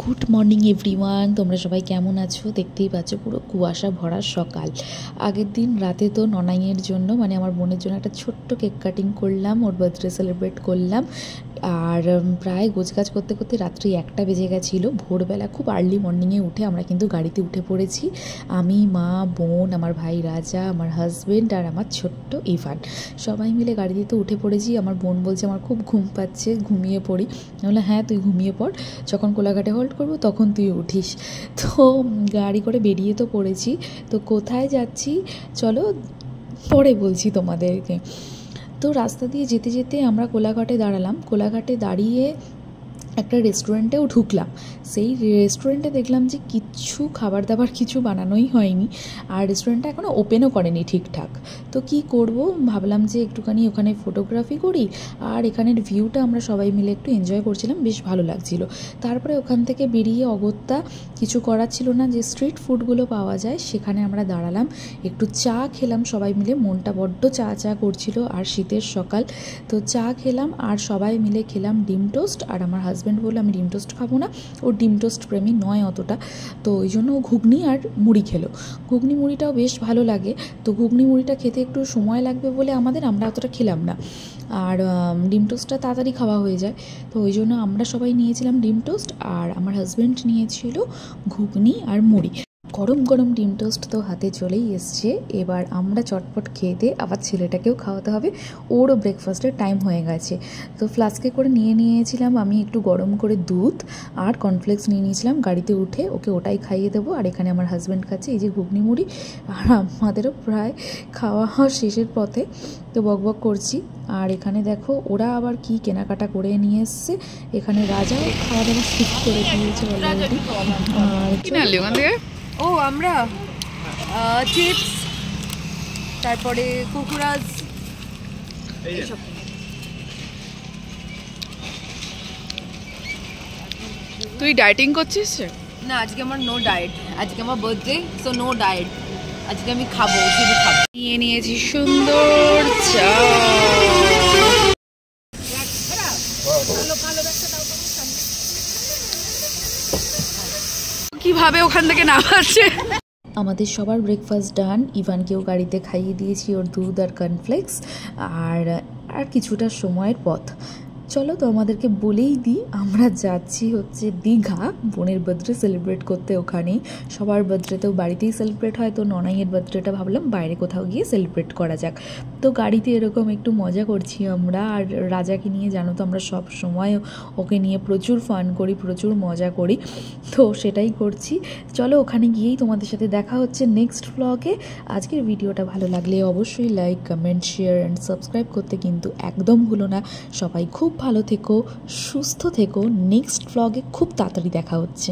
Good morning everyone, তোমরা সবাই কেমন আছো? দেখতেই পাচ্ছ পুরো কুয়াশা ভরা সকাল। আগের দিন রাতে তো ননাইয়ের জন্য মানে আমার বোনের জন্য একটা ছোট্ট কেক কাটিং করলাম, ওর বার্থডে সেলিব্রেট করলাম। আর প্রায় গোছগাছ করতে করতে রাত্রি 1টা বেজে গেছিলো। ভোরবেলা খুব আর্লি মর্নিংয়ে উঠে আমরা কিন্তু গাড়িতে উঠে পড়েছি। আমি, মা, বোন, আমার ভাই রাজা, আমার হাজব্যান্ড আর আমার ছোট্ট ইভান সবাই মিলে গাড়িতে তো উঠে পড়েছি। আমার বোন বলছে আমার খুব ঘুম পাচ্ছে, ঘুমিয়ে পড়ি। আমি বললাম হ্যাঁ তুই ঘুমিয়ে পড়, যখন কোলাঘাটে হোল্ড করবো তখন তুই উঠিস। তো গাড়ি করে বেরিয়ে তো পড়েছি। তো কোথায় যাচ্ছি চলো পরে বলছি তোমাদেরকে। তো রাস্তা দিয়ে যেতে যেতে আমরা কোলাঘাটে দাঁড়ালাম। কোলাঘাটে দাঁড়িয়ে একটা রেস্টুরেন্টেও ঢুকলাম। সেই রেস্টুরেন্টে দেখলাম যে কিচ্ছু খাবার দাবার কিছু বানানোই হয়নি, আর রেস্টুরেন্টটা এখনও ওপেনও করেনি ঠিকঠাক। তো কি করব, ভাবলাম যে একটুখানি ওখানে ফটোগ্রাফি করি, আর এখানের ভিউটা আমরা সবাই মিলে একটু এনজয় করছিলাম, বেশ ভালো লাগছিল। তারপরে ওখান থেকে বেরিয়ে অগত্যা কিছু করার ছিল না, যে স্ট্রিট ফুডগুলো পাওয়া যায় সেখানে আমরা দাঁড়ালাম, একটু চা খেলাম সবাই মিলে। মনটা বড্ড চা চা করছিল, আর শীতের সকাল। তো চা খেলাম আর সবাই মিলে খেলাম ডিম টোস্ট। আর আমার হাজব্যান্ড বললো আমি ডিম টোস্ট খাবো না, ও ডিম টোস্ট প্রেমী নয় অতটা, তো ওই জন্য ও ঘুগনি আর মুড়ি খেলো। ঘুগনি মুড়িটাও বেশ ভালো লাগে, তো ঘুগনি মুড়িটা খেতে একটু সময় লাগবে বলে আমরা অতটা খেলাম না। আর ডিম টোস্টটা তাড়াতাড়ি খাওয়া হয়ে যায়, তো ওই জন্য আমরা সবাই নিয়েছিলাম ডিম টোস্ট, আর আমার হাজব্যান্ড নিয়েছিল ঘুগনি আর মুড়ি। গরম গরম ডিম টোস্ট তো হাতে চলেই এসছে। এবার আমরা চটপট খেয়ে দিয়ে আবার ছেলেটাকেও খাওয়াতে হবে, ওরও ব্রেকফাস্টের টাইম হয়ে গেছে। তো ফ্লাস্কে করে নিয়েছিলাম আমি একটু গরম করে দুধ আর কর্নফ্লেক্স নিয়ে নিয়েছিলাম। গাড়িতে উঠে ওকে ওটাই খাইয়ে দেবো। আর এখানে আমার হাজব্যান্ড খাচ্ছে এই যে ঘুগনি মুড়ি, আর আমাদেরও প্রায় খাওয়া শেষের পথে, তো বকবক করছি। আর এখানে দেখো ওরা আবার কি কেনাকাটা করে নিয়ে এসছে। এখানে রাজাও খাওয়া দাওয়া ঠিক করে দিয়েছে অলরেডি। আর ও আমরা চিপস, তারপরে কুকুরাজ, তুই ডায়েটিং করছিস? না, আজকে আমার নো ডায়েট, আজকে আমার বার্থডে, সো নো ডায়েট। আজকে আমি খাবো, শুধু খাবো। নিয়ে নিয়েছি সুন্দর চা। কিভাবে ওখান থেকে নামাচ্ছে। আমাদের সবার ব্রেকফাস্ট ডান। ইভানকেও গাড়িতে খাইয়ে দিয়েছি ওর দুধ আর কর্নফ্লেক্স। আর কিছুটা সময়ের পথ। চলো তো আমাদেরকে বলেই দিই, আমরা যাচ্ছি হচ্ছে দীঘা বোনের বার্থডে সেলিব্রেট করতে। ওখানেই সবার বার্থডেতেও বাড়িতেই সেলিব্রেট হয়, তো ননাইয়ের বার্থডেটা ভাবলাম বাইরে কোথাও গিয়ে সেলিব্রেট করা যাক। তো গাড়িতে এরকম একটু মজা করছি আমরা। আর রাজাকে নিয়ে জানো তো আমরা সব সময় ওকে নিয়ে প্রচুর ফান করি, প্রচুর মজা করি, তো সেটাই করছি। চলো ওখানে গিয়েই তোমাদের সাথে দেখা হচ্ছে নেক্সট ব্লগে। আজকের ভিডিওটা ভালো লাগলে অবশ্যই like, comment, share and subscribe করতে কিন্তু একদম ভুলো না। সবাই খুব ভালো থেকো, সুস্থ থেকো। নেক্সট ব্লগে খুব তাড়াতাড়ি দেখা হচ্ছে।